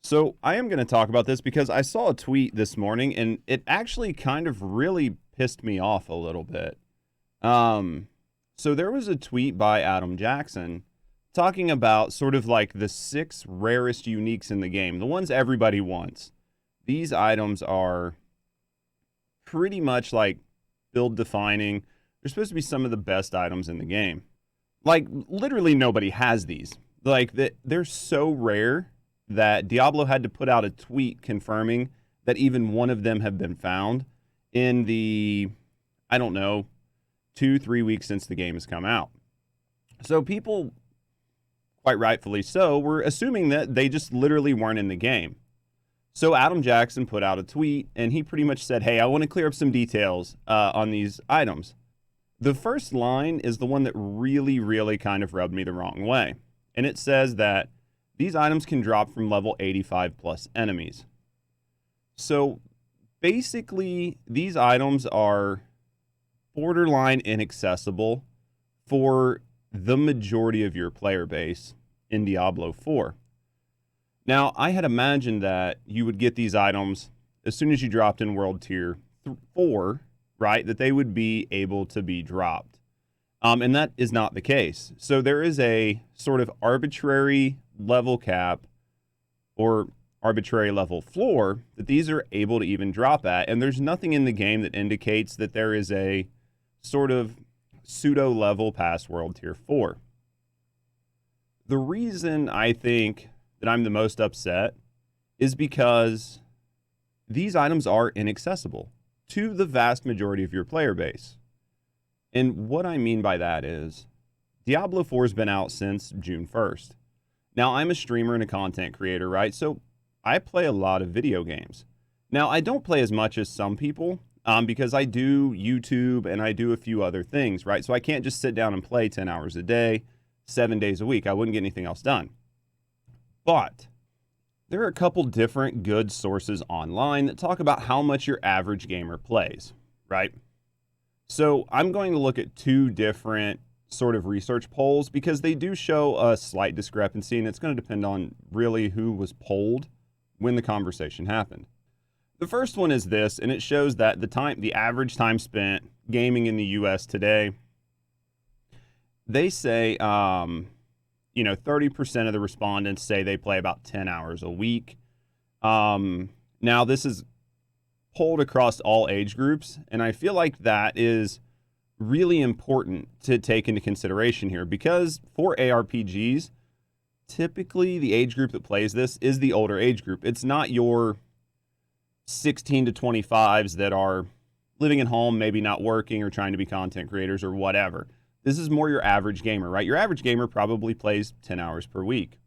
So I am going to talk about this because I saw a tweet this morning and it actually kind of really pissed me off a little bit. Um, so there was a tweet by Adam Jackson talking about sort of like the 6 rarest uniques in the game, the ones everybody wants. These items are pretty much like build defining. They're supposed to be some of the best items in the game. Like literally nobody has these. Like they're so rare that Diablo had to put out a tweet confirming that even one of them have been found in the, I don't know, 2-3 weeks since the game has come out. So people, quite rightfully so, were assuming that they just literally weren't in the game. So Adam Jackson put out a tweet and he pretty much said, hey, I want to clear up some details on these items. The first line is the one that really kind of rubbed me the wrong way. And it says that these items can drop from level 85 plus enemies. So basically, these items are borderline inaccessible for the majority of your player base in Diablo 4. Now, I had imagined that you would get these items as soon as you dropped in World Tier 4, right? That they would be able to be dropped. And that is not the case. So there is a sort of arbitrary level cap or arbitrary level floor that these are able to even drop at. And there's nothing in the game that indicates that there is a sort of pseudo level past World Tier 4. The reason I think that I'm the most upset is because these items are inaccessible to the vast majority of your player base. And what I mean by that is Diablo 4 has been out since June 1st. Now, I'm a streamer and a content creator, right? So I play a lot of video games. Now, I don't play as much as some people because I do YouTube and I do a few other things, right? So I can't just sit down and play 10 hours a day, 7 days a week. I wouldn't get anything else done. But there are a couple different good sources online that talk about how much your average gamer plays, right? So I'm going to look at 2 different sort of research polls because they do show a slight discrepancy, and it's going to depend on really who was polled when the conversation happened. The first one is this, and it shows that the average time spent gaming in the US today, they say 30% of the respondents say they play about 10 hours a week. Now this is polled across all age groups, and I feel like that is really important to take into consideration here because for ARPGs, typically the age group that plays this is the older age group. It's not your 16 to 25s that are living at home, maybe not working or trying to be content creators or whatever. This is more your average gamer, right? Your average gamer probably plays 10 hours per week.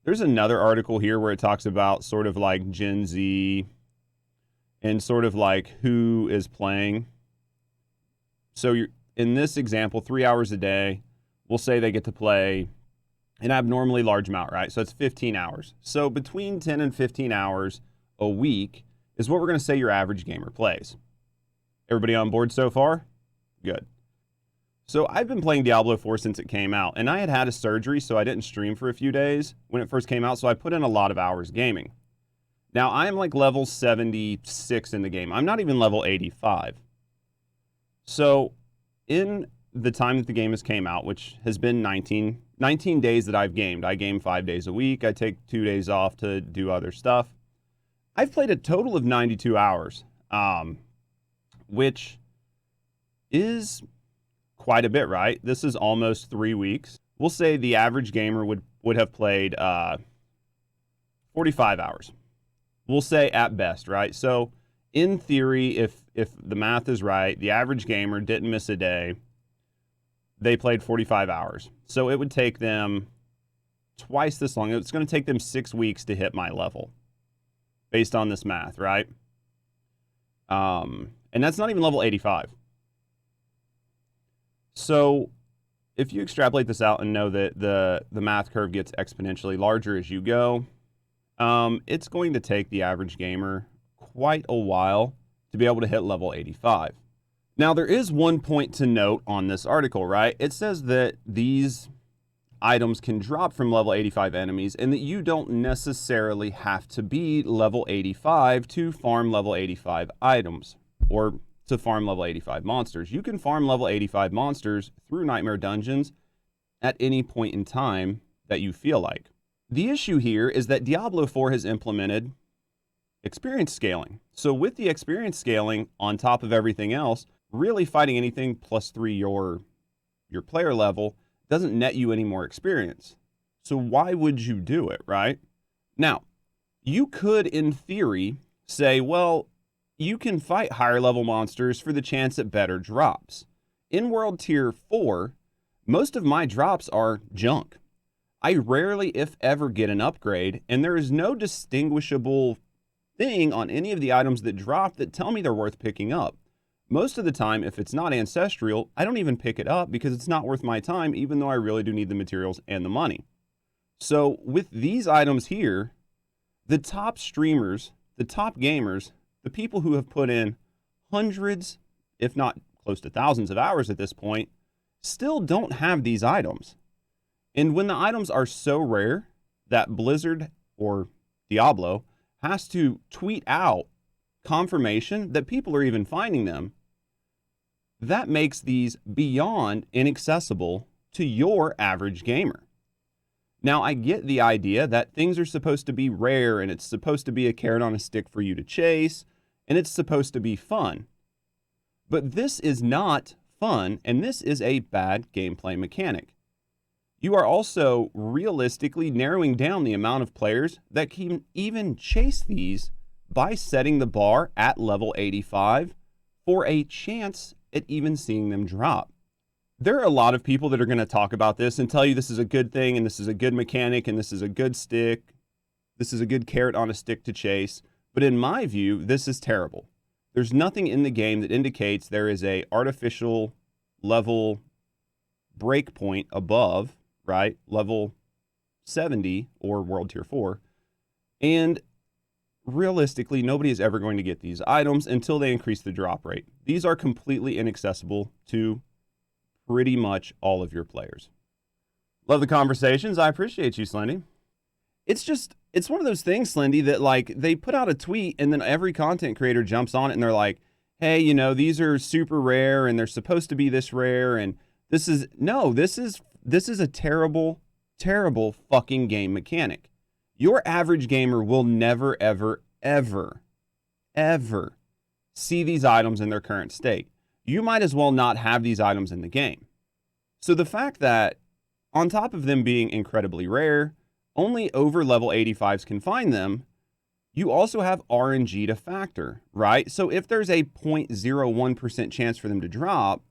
There's another article here where it talks about sort of like Gen Z and sort of like who is playing. So you're, in this example, 3 hours a day, we'll say they get to play an abnormally large amount, right? So it's 15 hours. So between 10 and 15 hours a week is what we're going to say your average gamer plays. Everybody on board so far? Good. So I've been playing Diablo 4 since it came out, and I had had a surgery, so I didn't stream for a few days when it first came out, so I put in a lot of hours gaming. Now, I am like level 76 in the game. I'm not even level 85. So in the time that the game has came out, which has been 19 days that I've gamed, I game 5 days a week. I take 2 days off to do other stuff. I've played a total of 92 hours, which is quite a bit, right? This is almost 3 weeks. We'll say the average gamer would have played 45 hours. We'll say at best, right? So in theory, if the math is right, the average gamer didn't miss a day. They played 45 hours. So it would take them twice this long. It's going to take them 6 weeks to hit my level based on this math, right? And that's not even level 85. So if you extrapolate this out and know that the math curve gets exponentially larger as you go, it's going to take the average gamer quite a while to be able to hit level 85. Now, there is one point to note on this article, right? It says that these items can drop from level 85 enemies, and that you don't necessarily have to be level 85 to farm level 85 items, or to farm level 85 monsters. You can farm level 85 monsters through Nightmare Dungeons at any point in time that you feel like. The issue here is that Diablo 4 has implemented experience scaling. So with the experience scaling on top of everything else, really fighting anything +3 your player level doesn't net you any more experience. So why would you do it, right? Now, you could, in theory, say, well, you can fight higher level monsters for the chance at better drops. In World Tier 4, most of my drops are junk. I rarely, if ever, get an upgrade, and there is no distinguishable thing on any of the items that drop that tell me they're worth picking up. Most of the time, if it's not ancestral, I don't even pick it up because it's not worth my time, even though I really do need the materials and the money. So with these items here, the top streamers, the top gamers, the people who have put in hundreds, if not close to thousands of hours at this point, still don't have these items. And when the items are so rare that Blizzard or Diablo has to tweet out confirmation that people are even finding them, that makes these beyond inaccessible to your average gamer. Now, I get the idea that things are supposed to be rare and it's supposed to be a carrot on a stick for you to chase, and it's supposed to be fun. But this is not fun, and this is a bad gameplay mechanic. You are also realistically narrowing down the amount of players that can even chase these by setting the bar at level 85 for a chance at even seeing them drop. There are a lot of people that are going to talk about this and tell you this is a good thing and this is a good mechanic and this is a good stick. This is a good carrot on a stick to chase. But in my view, this is terrible. There's nothing in the game that indicates there is a artificial level breakpoint above, right? Level 70 or World Tier 4. And realistically, nobody is ever going to get these items until they increase the drop rate. These are completely inaccessible to pretty much all of your players. Love the conversations. I appreciate you, Slendy. It's one of those things, Slendy, that like they put out a tweet and then every content creator jumps on it and they're like, hey, you know, these are super rare and they're supposed to be this rare. And this is a terrible, terrible fucking game mechanic. Your average gamer will never, ever, ever, ever see these items in their current state. You might as well not have these items in the game. So the fact that on top of them being incredibly rare, only over level 85s can find them, you also have RNG to factor, right? So if there's a 0.01% chance for them to drop,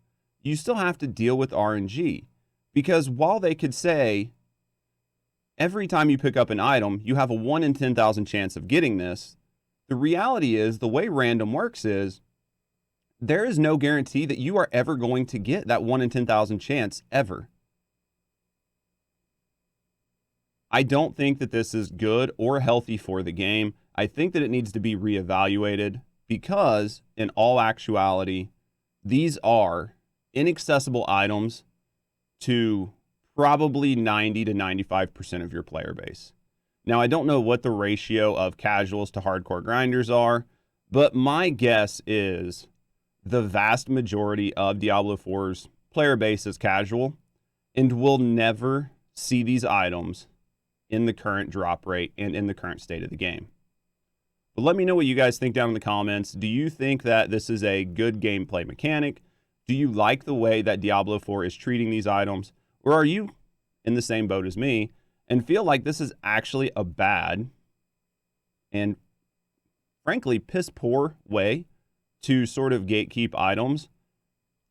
you still have to deal with RNG. Because while they could say, every time you pick up an item, you have a 1 in 10,000 chance of getting this, the reality is, the way random works is, there is no guarantee that you are ever going to get that 1 in 10,000 chance, ever. I don't think that this is good or healthy for the game. I think that it needs to be reevaluated because, in all actuality, these are inaccessible items to probably 90 to 95% of your player base. Now, I don't know what the ratio of casuals to hardcore grinders are, but my guess is the vast majority of Diablo 4's player base is casual and will never see these items in the current drop rate and in the current state of the game. But let me know what you guys think down in the comments. Do you think that this is a good gameplay mechanic? Do you like the way that Diablo 4 is treating these items? Or are you in the same boat as me and feel like this is actually a bad and frankly piss poor way to sort of gatekeep items,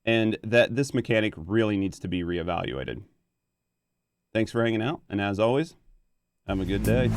and that this mechanic really needs to be reevaluated? Thanks for hanging out, and as always, have a good day.